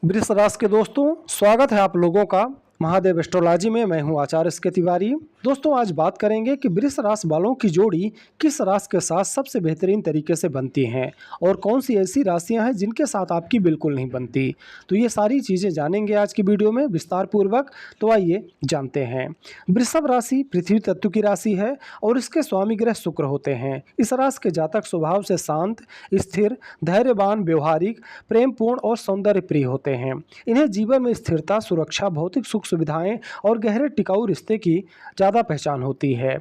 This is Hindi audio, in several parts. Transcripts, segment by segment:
वृष राशि के दोस्तों, स्वागत है आप लोगों का महादेव एस्ट्रोलॉजी में। मैं हूं आचार्य एस के तिवारी। दोस्तों, आज बात करेंगे कि वृष राशि वालों की जोड़ी किस राशि के साथ सबसे बेहतरीन तरीके से बनती हैं और कौन सी ऐसी राशियां हैं जिनके साथ आपकी बिल्कुल नहीं बनती। तो ये सारी चीज़ें जानेंगे आज की वीडियो में विस्तार पूर्वक। तो आइए जानते हैं। वृषभ राशि पृथ्वी तत्व की राशि है और इसके स्वामी ग्रह शुक्र होते हैं। इस राशि के जातक स्वभाव से शांत, स्थिर, धैर्यवान, व्यवहारिक, प्रेमपूर्ण और सौंदर्य प्रिय होते हैं। इन्हें जीवन में स्थिरता, सुरक्षा, भौतिक सुख सुविधाएं और गहरे टिकाऊ रिश्ते की ज़्यादा पहचान होती है।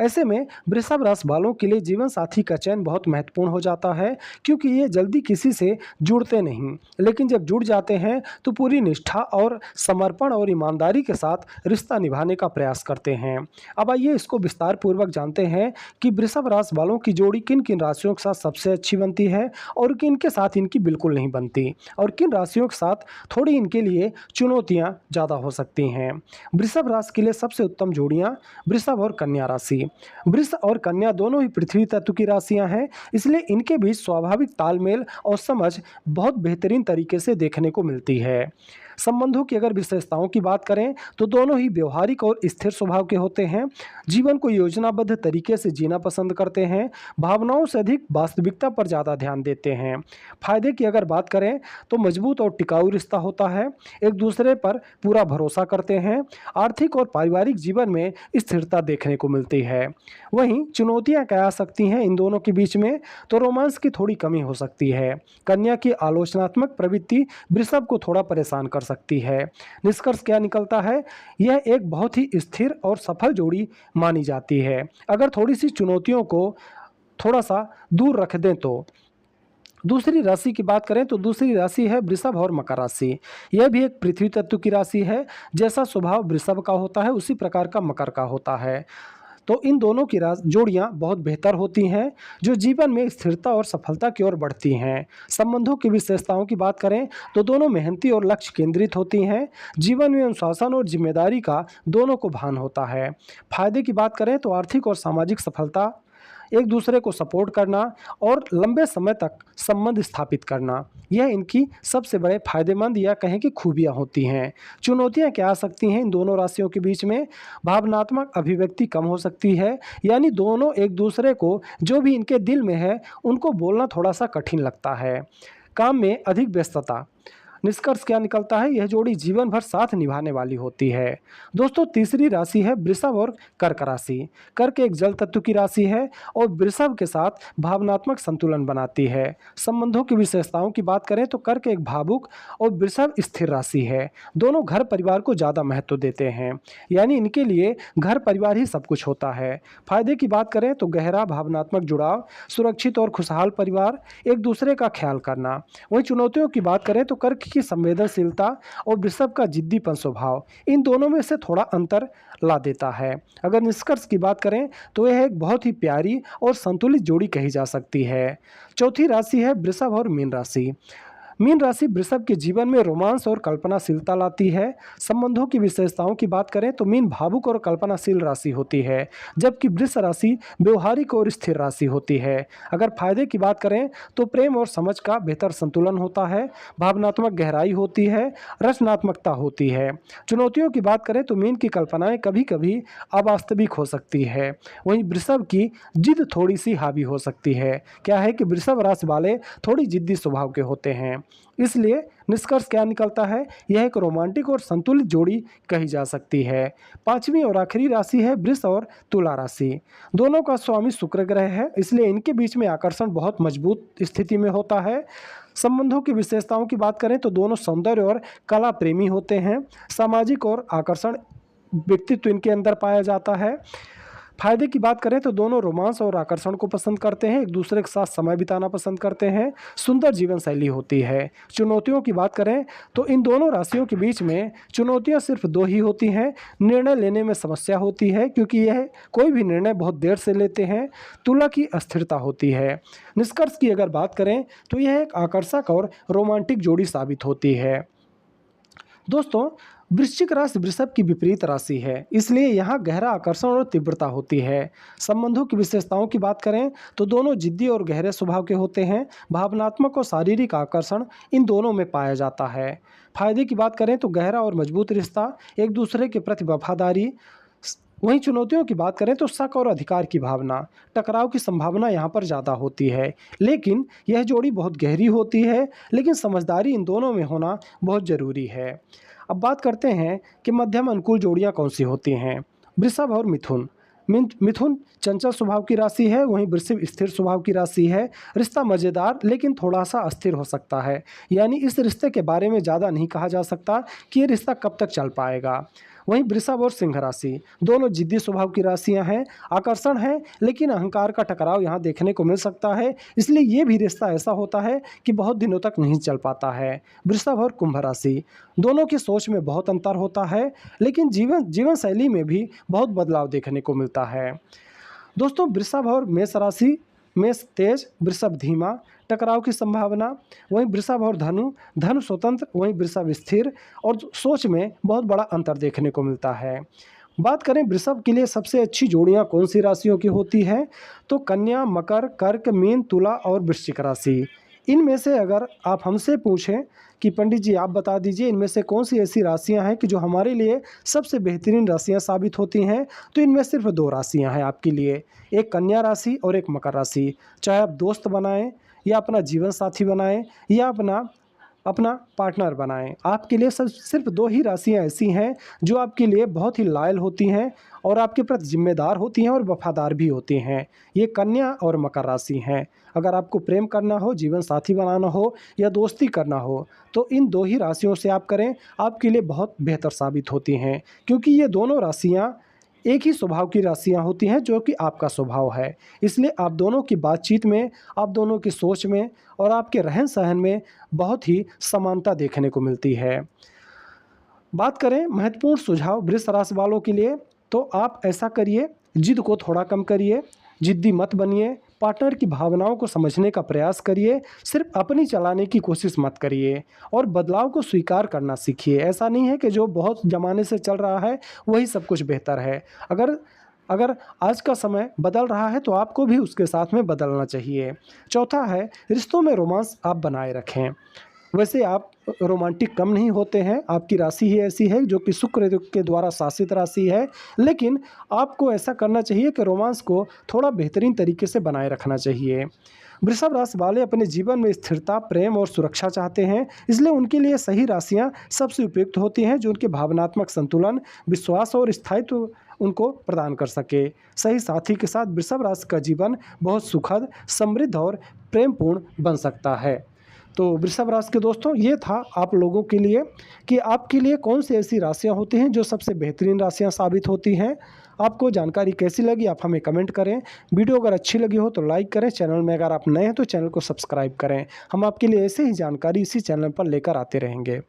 ऐसे में वृषभ राशि वालों के लिए जीवन साथी का चयन बहुत महत्वपूर्ण हो जाता है, क्योंकि ये जल्दी किसी से जुड़ते नहीं, लेकिन जब जुड़ जाते हैं तो पूरी निष्ठा और समर्पण और ईमानदारी के साथ रिश्ता निभाने का प्रयास करते हैं। अब आइए इसको विस्तार पूर्वक जानते हैं कि वृषभ राशि वालों की जोड़ी किन किन राशियों के साथ सबसे अच्छी बनती है और किन के साथ इनकी बिल्कुल नहीं बनती, और किन राशियों के साथ थोड़ी इनके लिए चुनौतियाँ ज़्यादा हो सकती हैं। वृषभ राशि के लिए सबसे उत्तम जोड़ियाँ वृषभ और कन्या राशि। वृष और कन्या दोनों ही पृथ्वी तत्व की राशियां हैं, इसलिए इनके बीच स्वाभाविक तालमेल और समझ बहुत बेहतरीन तरीके से देखने को मिलती है। संबंधों की अगर विशेषताओं की बात करें तो दोनों ही व्यवहारिक और स्थिर स्वभाव के होते हैं। जीवन को योजनाबद्ध तरीके से जीना पसंद करते हैं, भावनाओं से अधिक वास्तविकता पर ज़्यादा ध्यान देते हैं। फायदे की अगर बात करें तो मजबूत और टिकाऊ रिश्ता होता है, एक दूसरे पर पूरा भरोसा करते हैं, आर्थिक और पारिवारिक जीवन में स्थिरता देखने को मिलती है। वहीं चुनौतियां क्या आ सकती हैं इन दोनों के बीच में, तो रोमांस की थोड़ी कमी हो सकती है। कन्या की आलोचनात्मक प्रवृत्ति वृषभ को थोड़ा परेशान कर सकती है। निष्कर्ष क्या निकलता है, यह एक बहुत ही स्थिर और सफल जोड़ी मानी जाती है, अगर थोड़ी सी चुनौतियों को थोड़ा सा दूर रख दें तो। दूसरी राशि की बात करें तो दूसरी राशि है वृषभ और मकर राशि। यह भी एक पृथ्वी तत्व की राशि है। जैसा स्वभाव वृषभ का होता है उसी प्रकार का मकर का होता है। तो इन दोनों की जोड़ियां बहुत बेहतर होती हैं, जो जीवन में स्थिरता और सफलता की ओर बढ़ती हैं। संबंधों की विशेषताओं की बात करें तो दोनों मेहनती और लक्ष्य केंद्रित होती हैं। जीवन में अनुशासन और जिम्मेदारी का दोनों को भान होता है। फायदे की बात करें तो आर्थिक और सामाजिक सफलता, एक दूसरे को सपोर्ट करना और लंबे समय तक संबंध स्थापित करना, यह इनकी सबसे बड़े फायदेमंद या कहें कि खूबियां होती हैं। चुनौतियां क्या आ सकती हैं इन दोनों राशियों के बीच में, भावनात्मक अभिव्यक्ति कम हो सकती है, यानी दोनों एक दूसरे को जो भी इनके दिल में है उनको बोलना थोड़ा सा कठिन लगता है। काम में अधिक व्यस्तता। निष्कर्ष क्या निकलता है, यह जोड़ी जीवन भर साथ निभाने वाली होती है। दोस्तों, तीसरी राशि है वृषभ और कर्क राशि। कर्क एक जल तत्व की राशि है और वृषभ के साथ भावनात्मक संतुलन बनाती है। संबंधों की विशेषताओं की बात करें तो कर्क एक भावुक और वृषभ स्थिर राशि है। दोनों घर परिवार को ज़्यादा महत्व देते हैं, यानी इनके लिए घर परिवार ही सब कुछ होता है। फायदे की बात करें तो गहरा भावनात्मक जुड़ाव, सुरक्षित और खुशहाल परिवार, एक दूसरे का ख्याल करना। वहीं चुनौतियों की बात करें तो कर्क की संवेदनशीलता और वृषभ का जिद्दीपन स्वभाव इन दोनों में से थोड़ा अंतर ला देता है। अगर निष्कर्ष की बात करें तो यह एक बहुत ही प्यारी और संतुलित जोड़ी कही जा सकती है। चौथी राशि है वृषभ और मीन राशि। मीन राशि वृषभ के जीवन में रोमांस और कल्पनाशीलता लाती है। संबंधों की विशेषताओं की बात करें तो मीन भावुक और कल्पनाशील राशि होती है, जबकि वृष राशि व्यवहारिक और स्थिर राशि होती है। अगर फायदे की बात करें तो प्रेम और समझ का बेहतर संतुलन होता है, भावनात्मक गहराई होती है, रचनात्मकता होती है। चुनौतियों की बात करें तो मीन की कल्पनाएं कभी कभी अवास्तविक हो सकती है। वहीं वृषभ की जिद थोड़ी सी हावी हो सकती है। क्या है कि वृषभ राशि वाले थोड़ी जिद्दी स्वभाव के होते हैं, इसलिए निष्कर्ष क्या निकलता है, यह एक रोमांटिक और संतुलित जोड़ी कही जा सकती है। पांचवी और आखिरी राशि है वृष और तुला राशि। दोनों का स्वामी शुक्र ग्रह है, इसलिए इनके बीच में आकर्षण बहुत मजबूत स्थिति में होता है। संबंधों की विशेषताओं की बात करें तो दोनों सौंदर्य और कला प्रेमी होते हैं। सामाजिक और आकर्षण व्यक्तित्व इनके अंदर पाया जाता है। फायदे की बात करें तो दोनों रोमांस और आकर्षण को पसंद करते हैं, एक दूसरे के साथ समय बिताना पसंद करते हैं, सुंदर जीवन शैली होती है। चुनौतियों की बात करें तो इन दोनों राशियों के बीच में चुनौतियां सिर्फ दो ही होती हैं। निर्णय लेने में समस्या होती है, क्योंकि यह कोई भी निर्णय बहुत देर से लेते हैं। तुला की अस्थिरता होती है। निष्कर्ष की अगर बात करें तो यह एक आकर्षक और रोमांटिक जोड़ी साबित होती है। दोस्तों, वृश्चिक राशि वृषभ की विपरीत राशि है, इसलिए यहाँ गहरा आकर्षण और तीव्रता होती है। संबंधों की विशेषताओं की बात करें तो दोनों जिद्दी और गहरे स्वभाव के होते हैं। भावनात्मक और शारीरिक आकर्षण इन दोनों में पाया जाता है। फायदे की बात करें तो गहरा और मजबूत रिश्ता, एक दूसरे के प्रति वफादारी। वहीं चुनौतियों की बात करें तो शक और अधिकार की भावना, टकराव की संभावना यहाँ पर ज़्यादा होती है। लेकिन यह जोड़ी बहुत गहरी होती है, लेकिन समझदारी इन दोनों में होना बहुत ज़रूरी है। अब बात करते हैं कि मध्यम अनुकूल जोड़ियाँ कौन सी होती हैं। वृषभ और मिथुन। मिथुन चंचल स्वभाव की राशि है, वहीं वृषभ स्थिर स्वभाव की राशि है। रिश्ता मज़ेदार लेकिन थोड़ा सा अस्थिर हो सकता है, यानी इस रिश्ते के बारे में ज़्यादा नहीं कहा जा सकता कि ये रिश्ता कब तक चल पाएगा। वहीं वृषभ और सिंह राशि दोनों जिद्दी स्वभाव की राशियां हैं। आकर्षण है लेकिन अहंकार का टकराव यहाँ देखने को मिल सकता है, इसलिए ये भी रिश्ता ऐसा होता है कि बहुत दिनों तक नहीं चल पाता है। वृषभ और कुंभ राशि दोनों की सोच में बहुत अंतर होता है, लेकिन जीवन शैली में भी बहुत बदलाव देखने को मिलता है। दोस्तों, वृषभ और मेष राशि, मेष तेज, वृषभ धीमा, टकराव की संभावना। वहीं वृषभ और धनु स्वतंत्र, वहीं वृषभ स्थिर और सोच में बहुत बड़ा अंतर देखने को मिलता है। बात करें वृषभ के लिए सबसे अच्छी जोड़ियां कौन सी राशियों की होती हैं, तो कन्या, मकर, कर्क, मीन, तुला और वृश्चिक राशि। इनमें से अगर आप हमसे पूछें कि पंडित जी आप बता दीजिए इनमें से कौन सी ऐसी राशियां हैं कि जो हमारे लिए सबसे बेहतरीन राशियां साबित होती हैं, तो इनमें सिर्फ दो राशियां हैं आपके लिए, एक कन्या राशि और एक मकर राशि। चाहे आप दोस्त बनाएं या अपना जीवन साथी बनाएं या अपना पार्टनर बनाएं, आपके लिए सिर्फ दो ही राशियां ऐसी हैं जो आपके लिए बहुत ही लॉयल होती हैं और आपके प्रति जिम्मेदार होती हैं और वफादार भी होती हैं। ये कन्या और मकर राशि हैं। अगर आपको प्रेम करना हो, जीवन साथी बनाना हो या दोस्ती करना हो, तो इन दो ही राशियों से आप करें, आपके लिए बहुत बेहतर साबित होती हैं, क्योंकि ये दोनों राशियाँ एक ही स्वभाव की राशियां होती हैं जो कि आपका स्वभाव है। इसलिए आप दोनों की बातचीत में, आप दोनों की सोच में और आपके रहन सहन में बहुत ही समानता देखने को मिलती है। बात करें महत्वपूर्ण सुझाव वृष राशि वालों के लिए, तो आप ऐसा करिए, जिद को थोड़ा कम करिए, जिद्दी मत बनिए, पार्टनर की भावनाओं को समझने का प्रयास करिए, सिर्फ अपनी चलाने की कोशिश मत करिए और बदलाव को स्वीकार करना सीखिए। ऐसा नहीं है कि जो बहुत ज़माने से चल रहा है वही सब कुछ बेहतर है। अगर आज का समय बदल रहा है तो आपको भी उसके साथ में बदलना चाहिए। चौथा है, रिश्तों में रोमांस आप बनाए रखें। वैसे आप रोमांटिक कम नहीं होते हैं, आपकी राशि ही ऐसी है जो कि शुक्र के द्वारा शासित राशि है, लेकिन आपको ऐसा करना चाहिए कि रोमांस को थोड़ा बेहतरीन तरीके से बनाए रखना चाहिए। वृषभ राशि वाले अपने जीवन में स्थिरता, प्रेम और सुरक्षा चाहते हैं, इसलिए उनके लिए सही राशियां सबसे उपयुक्त होती हैं जो उनके भावनात्मक संतुलन, विश्वास और स्थायित्व उनको प्रदान कर सके। सही साथी के साथ वृषभ राशि का जीवन बहुत सुखद, समृद्ध और प्रेमपूर्ण बन सकता है। तो वृषभ राशि के दोस्तों, ये था आप लोगों के लिए कि आपके लिए कौन सी ऐसी राशियां होती हैं जो सबसे बेहतरीन राशियां साबित होती हैं। आपको जानकारी कैसी लगी आप हमें कमेंट करें। वीडियो अगर अच्छी लगी हो तो लाइक करें। चैनल में अगर आप नए हैं तो चैनल को सब्सक्राइब करें। हम आपके लिए ऐसे ही जानकारी इसी चैनल पर लेकर आते रहेंगे।